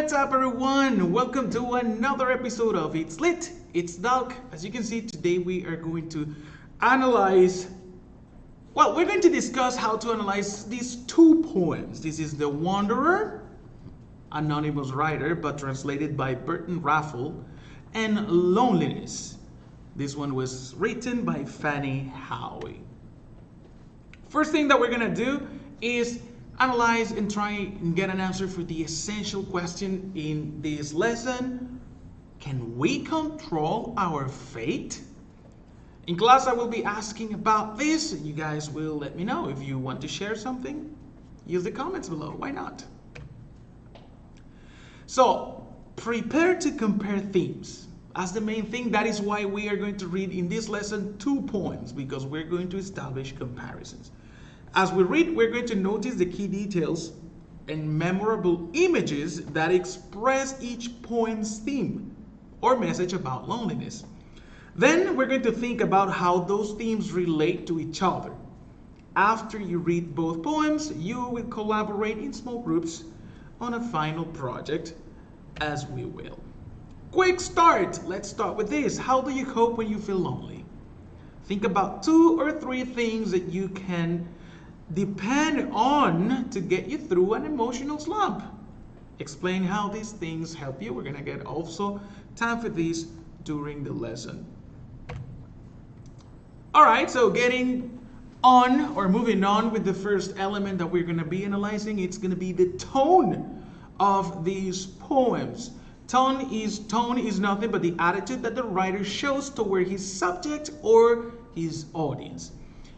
What's up, everyone? Welcome to another episode of It's Lit. It's Dalck. As you can see, today we are going to analyze. Well, we're going to discuss how to analyze these two poems. This is The Wanderer, anonymous writer, but translated by Burton Raffle, and Loneliness. This one was written by Fanny Howie. First thing that we're gonna do is analyze and try and get an answer for the essential question in this lesson. Can we control our fate? In class, I will be asking about this, and you guys will let me know. If you want to share something, use the comments below. Why not? So, prepare to compare themes. As the main thing, that is why we are going to read in this lesson 2 poems, because we're going to establish comparisons. As we read, we're going to notice the key details and memorable images that express each poem's theme or message about loneliness. Then we're going to think about how those themes relate to each other. After you read both poems, you will collaborate in small groups on a final project, as we will. Quick start! Let's start with this. How do you cope when you feel lonely? Think about 2 or 3 things that you can depend on to get you through an emotional slump. Explain how these things help you. We're gonna get also time for this during the lesson. All right, so getting on or moving on with the first element that we're gonna be analyzing, it's gonna be the tone of these poems. Tone is nothing but the attitude that the writer shows toward his subject or his audience.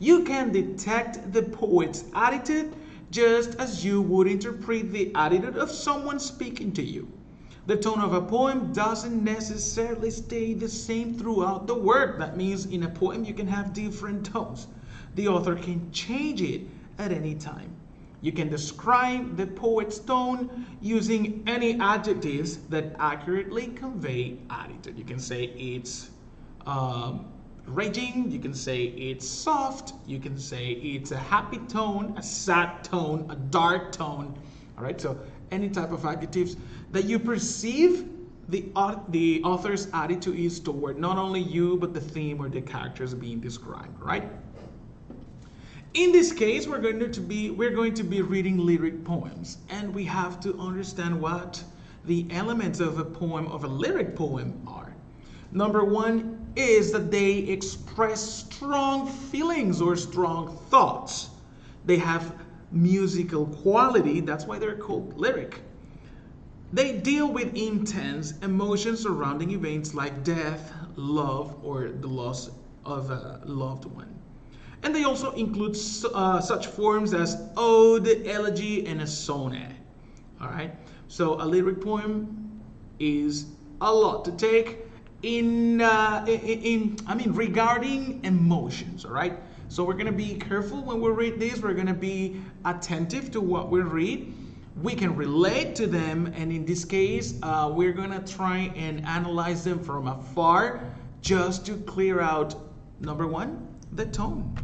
You can detect the poet's attitude just as you would interpret the attitude of someone speaking to you. The tone of a poem doesn't necessarily stay the same throughout the work. That means in a poem you can have different tones. The author can change it at any time. You can describe the poet's tone using any adjectives that accurately convey attitude. You can say it's raging, you can say it's soft, you can say it's a happy tone, a sad tone, a dark tone. All right, so any type of adjectives that you perceive the author's attitude is toward not only you, but the theme or the characters being described, right? In this case, we're going to be reading lyric poems, and we have to understand what the elements of a lyric poem are. Number 1 is that they express strong feelings or strong thoughts. They have musical quality, that's why they're called lyric. They deal with intense emotions surrounding events like death, love, or the loss of a loved one. And they also include such forms as ode, elegy, and a sonnet. All right, so a lyric poem is a lot to take regarding emotions. All right, so we're gonna be careful when we read this. We're gonna be attentive to what we read. We can relate to them, and in this case, we're gonna try and analyze them from afar, just to clear out, number 1, the tone.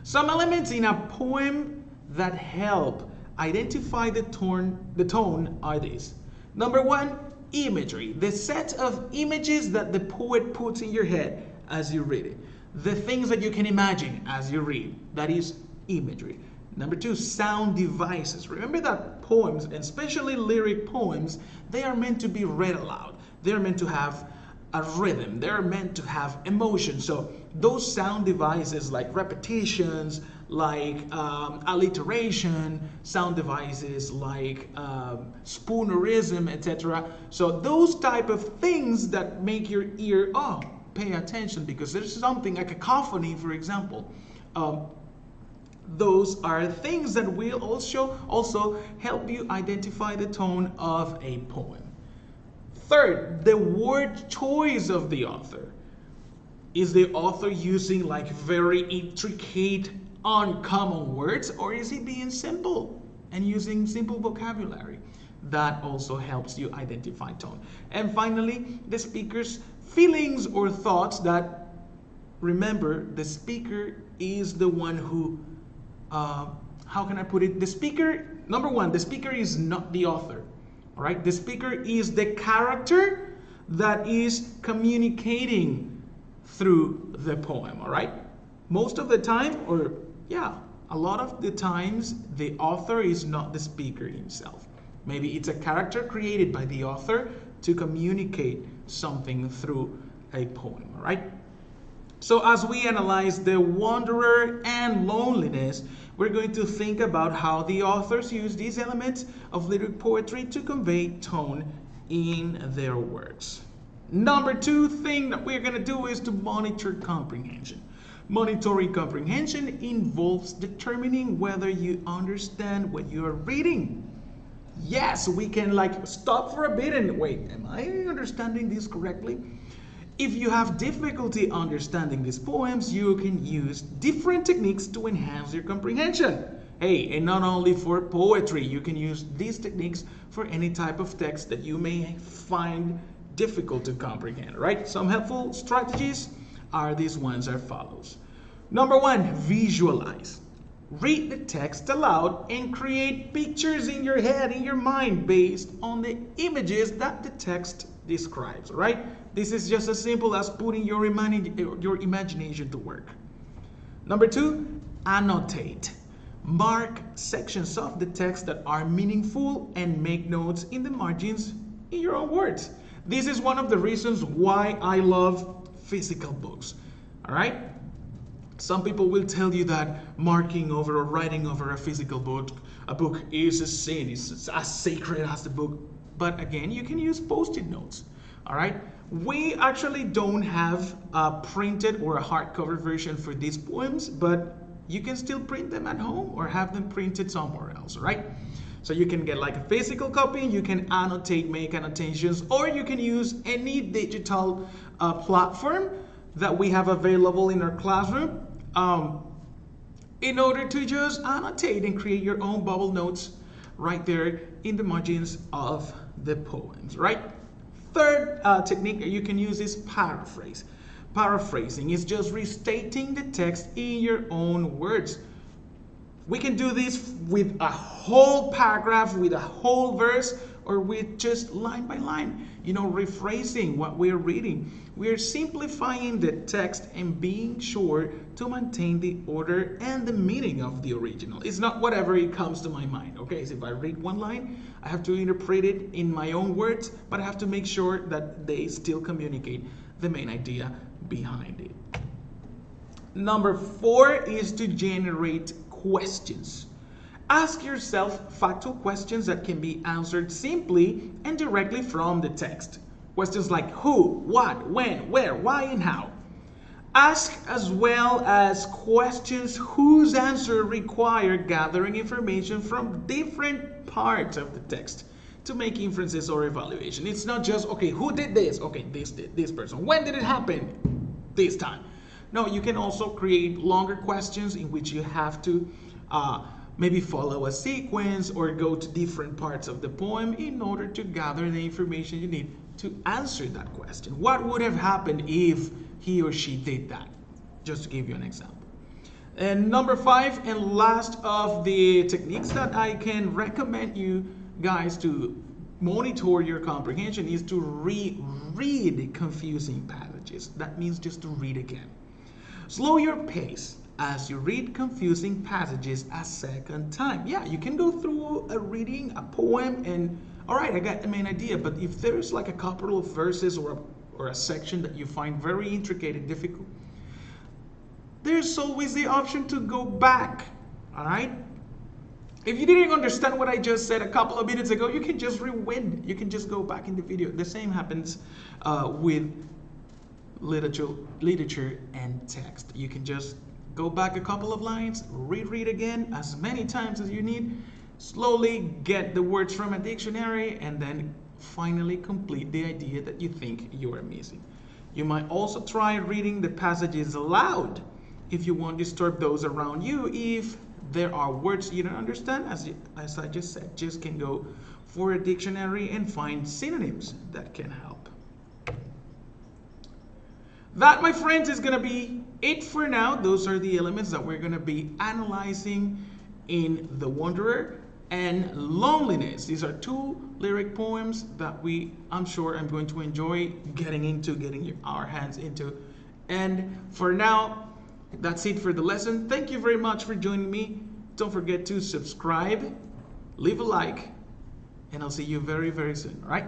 Some elements in a poem that help identify the tone are these. Number 1, imagery. The set of images that the poet puts in your head as you read it. The things that you can imagine as you read. That is imagery. Number 2, sound devices. Remember that poems, and especially lyric poems, they are meant to be read aloud. They're meant to have a rhythm. They're meant to have emotion. So those sound devices like repetitions, like alliteration, sound devices like spoonerism, etc. So those type of things that make your ear, pay attention, because there's something like a cacophony, for example. Those are things that will also help you identify the tone of a poem. Third, the word choice of the author. Is the author using like very intricate, uncommon words, or is he being simple and using simple vocabulary? That also helps you identify tone. And finally, the speaker's feelings or thoughts. That, remember, the speaker is the one who, how can I put it? The speaker, number 1, the speaker is not the author. All right, the speaker is the character that is communicating through the poem. All right, most of the time, or yeah, a lot of the times, the author is not the speaker himself. Maybe it's a character created by the author to communicate something through a poem. All right. So as we analyze The Wanderer and Loneliness, we're going to think about how the authors use these elements of lyric poetry to convey tone in their works. Number 2 thing that we're going to do is to monitor comprehension. Monitoring comprehension involves determining whether you understand what you are reading. Yes, we can like stop for a bit and wait, am I understanding this correctly? If you have difficulty understanding these poems, you can use different techniques to enhance your comprehension. Hey, and not only for poetry, you can use these techniques for any type of text that you may find difficult to comprehend, right? Some helpful strategies are these ones as follows. Number 1, visualize. Read the text aloud and create pictures in your head, in your mind, based on the images that the text describes, right? This is just as simple as putting your imagination to work. Number 2, annotate. Mark sections of the text that are meaningful and make notes in the margins in your own words. This is one of the reasons why I love physical books, all right? Some people will tell you that marking over or writing over a physical book, is a sin, it's as sacred as the book. But again, you can use post-it notes, all right? We actually don't have a printed or a hardcover version for these poems, but you can still print them at home or have them printed somewhere else, right? So you can get like a physical copy, you can annotate, make annotations, or you can use any digital platform that we have available in our classroom in order to just annotate and create your own bubble notes right there in the margins of the poems, right? Third technique you can use is paraphrase. Paraphrasing is just restating the text in your own words. We can do this with a whole paragraph, with a whole verse, or with just line by line, rephrasing what we're reading. We're simplifying the text and being sure to maintain the order and the meaning of the original. It's not whatever it comes to my mind, okay? So if I read one line, I have to interpret it in my own words, but I have to make sure that they still communicate the main idea behind it. Number 4 is to generate questions. Ask yourself factual questions that can be answered simply and directly from the text. Questions like who, what, when, where, why, and how. Ask as well as questions whose answer require gathering information from different parts of the text to make inferences or evaluation. It's not just, okay, who did this? Okay, this person. When did it happen? This time. No, you can also create longer questions in which you have to maybe follow a sequence or go to different parts of the poem in order to gather the information you need to answer that question. What would have happened if he or she did that? Just to give you an example. And number 5 and last of the techniques that I can recommend you guys to monitor your comprehension is to reread confusing passages. That means just to read again. Slow your pace as you read confusing passages a second time. Yeah, you can go through reading a poem and, all right, I got the main idea, but if there's like a couple of verses or a section that you find very intricate and difficult, there's always the option to go back, all right? If you didn't understand what I just said a couple of minutes ago, you can just rewind. You can just go back in the video. The same happens with literature and text. You can just go back a couple of lines, reread again as many times as you need, slowly get the words from a dictionary, and then finally complete the idea that you think you are missing. You might also try reading the passages aloud if you won't disturb those around you. If there are words you don't understand, as I just said, just can go for a dictionary and find synonyms that can help. That, my friends, is going to be it for now. Those are the elements that we're going to be analyzing in The Wanderer and Loneliness. These are two lyric poems that I'm sure I'm going to enjoy getting our hands into. And for now, that's it for the lesson. Thank you very much for joining me. Don't forget to subscribe, leave a like, and I'll see you very, very soon. All right?